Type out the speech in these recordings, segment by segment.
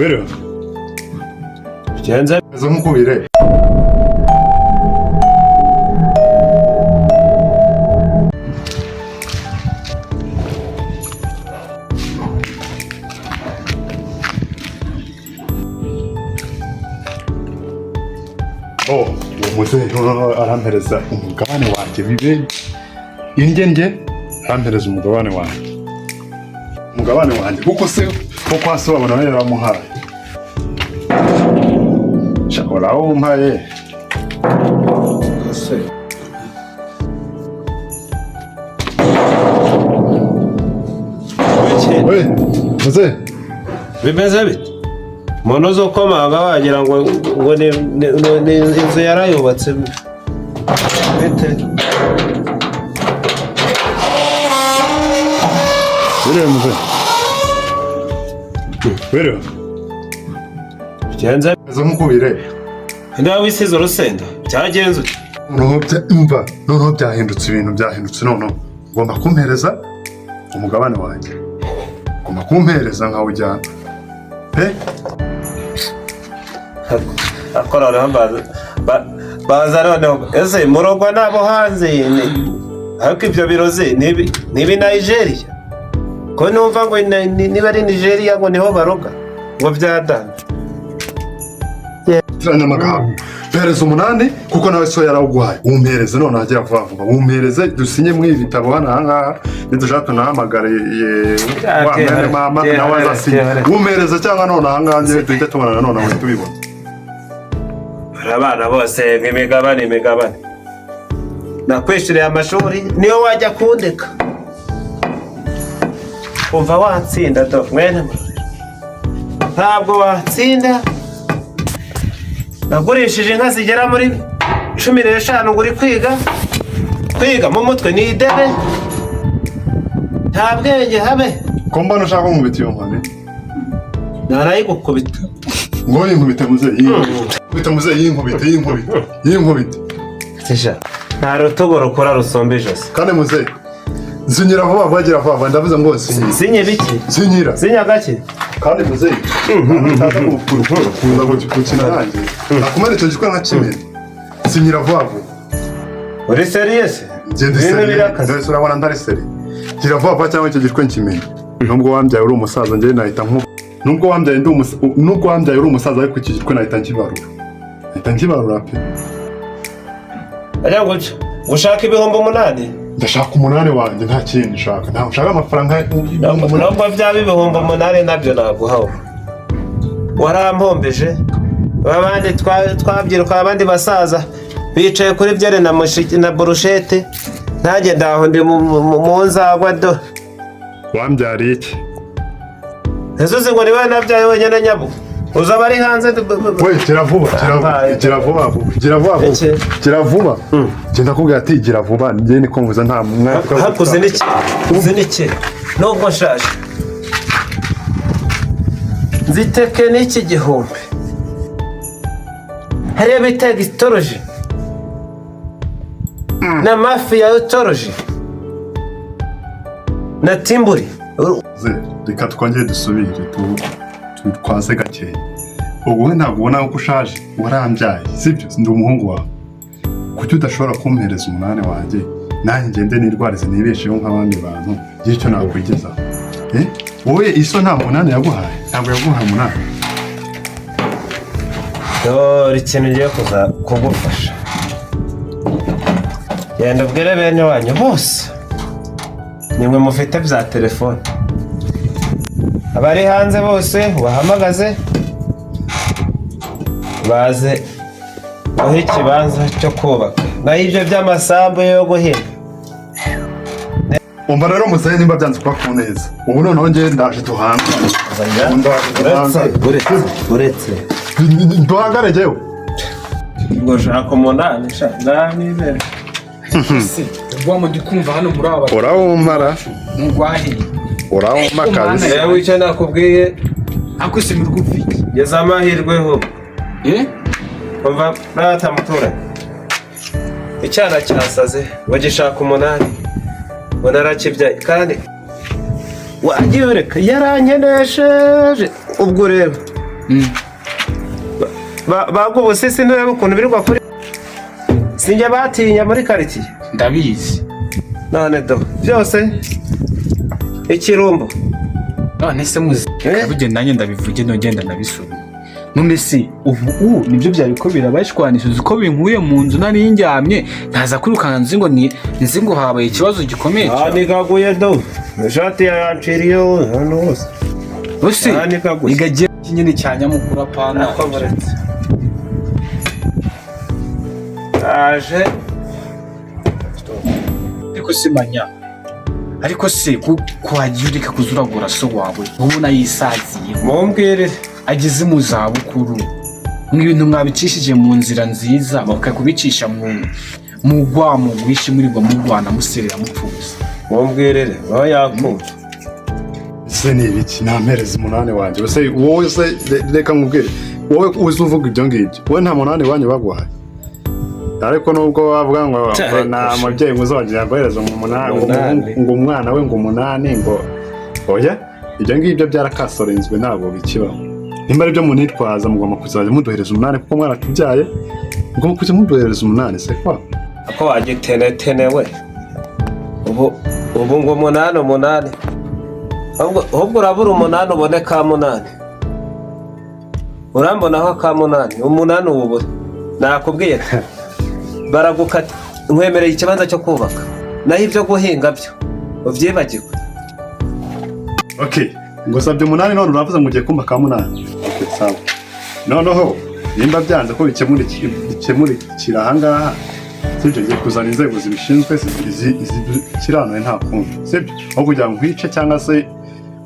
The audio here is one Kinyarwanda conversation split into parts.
Buyurun. Genze Kızımı kuvire. Oh, umuze arampereza umugabane wanjye bibe ingenje arampereza umugabane kuko se kuko hasi wabona nawe yaramuhaye shakora umpaye se we muze bimeze bite umuntu zo komanga wagira ngo ni inzu yarayubatse bite bire muze bire genze zo mukubire nda wisize urusenda byagenze noneho byahindutse ibintu byahindutse noneho ngomba kumpereza umugabane wanjye ngomba kumpereza nkawujyana pe akora rambaza baza noneho ese murogwa nabo hanze ariko ibyo biroze nibi Nigeria ko numva ngo niba ari Nigeria ngo niho baroga ngo byadana amagambo pereza 8 kuko nawe so yarawuguhaye umpereze none agira vuba vuba umpereze dusinye mu ibitabo hana nidushaka tunahamagare wa mwene mama nawe azasinye umpereze cyangwa none ahangaje duhita tubona none aho tubibona abana bose imigabane nakwishuriye amashuri niyo wajya kundeka umva watsinda do mwene ntabwo watsinda nagurishije inka zigera muri 15 ngo uri kwiga mu mutwe ni idebe nta bwenge habe ko mbona ushaka kumubita iyo nkone narayigukubita ngo yinkubite muze yinkubite sesha nta rutugo rukora rusombe ijosi kandi muze zinyira vuba bagira vuba ndavuze ngo sinye biki zinya gake kandi muze ntaza kuza gukina nanjye nakumara icyo gikora nka kimwe zinyira vuba uri serious ndetse urabona ndari seri gira vuba cyangwa icyo gikora nkimenya nubwo wambyaye uri umusaza njye nahita nubwo wambyaye uri umusaza ariko iki gikora nahita nkibarura pe ajya guca ushaka ibihumbi 8 ndashaka 8 wanjye nta kindi nshaka nta ushaka amafaranga nubwo byaba ibihumbi 8 nabyo naguhawe warampombeje abandi twabyiruka abandi basaza bicaye kuri byere na mushiki na burushete nanjye ndaho ndi mu nzagwa do wambyariye iki Yesusi ngo niwe nabyaye wenyine nyabu uzaba ari hanze we gira vuba genda kubwira ati gira vuba njye niko mvuza nta mwaka hakuze n'iki nubwo nshaje nziteke n'iki gihumbi hariya bita gitoroji na mafi ya utoroji na timburi reka twongere dusubire twaze gakeya ubu we ntabwo ubona ko ushaje warambyaye sibyo ndi umuhungu wawe kuki udashobora kumpereza 8 wanjye nanjye ngende nirwarize nibesheho nk'abandi bantu igihe icyo nakwigezaho wowe iso nta 8 yaguhaye ntabwo yaguhaye 8 dore ikintu ngiye kuza kugufasha genda ubwire bene wanyu bose nimwe mufite bya telefone abari hanze bose ubahamagaze baze aho ikibanza cyo kubaka naho ibyo by'amasambu yo guhinga umva rero musaye nimba byanze kwa kuneza ubu noneho njye ndaje tuhanga uretse duhangare jewe ngo shaka 8 sha ndamibere ubwo ndi kumva hano muri aba urawumara ngwahe urawuma kabisa yewe icyo nakubwiye akwise mu rwufite yeza amahirweho umva natamutura icyana cyasaze bagishaka 8 ngo narakibyaye kandi wagiye ureka yarankenesheje ubwo rero baga ubusisi nturebe ukuntu birirwa kuri sinjye batinya muri karitsiye ndabizi none do byose ikirumbo none se muzi kabugenda nanjye ndabivuge nogenda ndabisubira none se ubu nibyo byabikobera bashwanishije uko binkuye mu nzu nari njyamye ntaza kwirukanka nzi ngo habaye ikibazo gikomeye nikaguye do ishati yanciriye hano hose bose igagiye kinyine cya nyamukuru apana akomeretse aje ariko simanya ariko se kwagiye ureka kuzuragura so wawe ubona yisaziye mumbwire ageze mu zabukuru nk'ibintu mwabicishije mu nzira nziza bakakubicisha mu gwamo mwishi muri bwo mugwana muserera mupfuza mumbwirire aho yakumva se ni ibiki nampereza umunani wanjye se wowe se reka nkubwire wowe uzi uvuga ibyo ngibyo wowe nta munani wanyu baguhaye ariko nubwo wavuga ngo nta mubyeyi muzongera guhereza umunani ngo umwana we ngo umunani ngo oya ibyo ngibyo byarakasorenzwe ntabwo bikibaho nimba ari byo munitwaza mugomba kuzajya muduhereza umunani kuko mwaratubyaye mugomba kujya muduhereza umunani se kwa ako wagitenetene we ubu ngo umunani ahubwo urabura umunani ubone ka munani urambonaho ka munani umunani ubure nakubwiye baragukata nkwemereye ikibanza cyo kubaka naho ibyo guhinga byo ubyibagirwe ngo sabye umunani none uravuze ngo ugiye kumva ka munani sawa noneho nimba byanze ko bikemurikira ahangaha sibyo ngiye kuzana inzego zibishinzwe zikiranuye nta kundi sibyo aho kugira ngo nkwice cyangwa se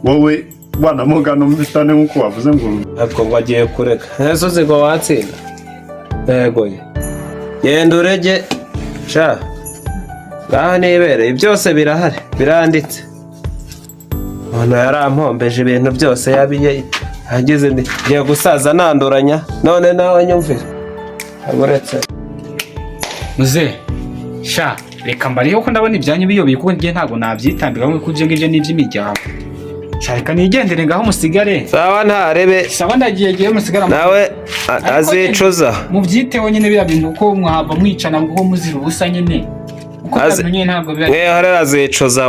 wowe wanamugana umutane nk'uko wavuze ngo ariko ngo agiye kureka neza uzi ngo watsinda yego genda urege sha ngaho nibereye byose birahari biranditse umuntu yarampombeje ibintu byose yabiye hagize ngiye gusaza nanduranya none nawe nyumvira agoretse muze sha reka mbariho ko ndabona ibyanyu biyobeye kuko ngiye ntabwo nabyitambira ngo kujye ngije n'iby'imiryango sharika nigendere ngaho musigare sawa ntarebe sawa ndagiye musigara nawe azicuza mubyiteho nyine bira bintu uko mwava mwicana ngo muzira ubusa nyine uko nyine ntabwo bira azicuza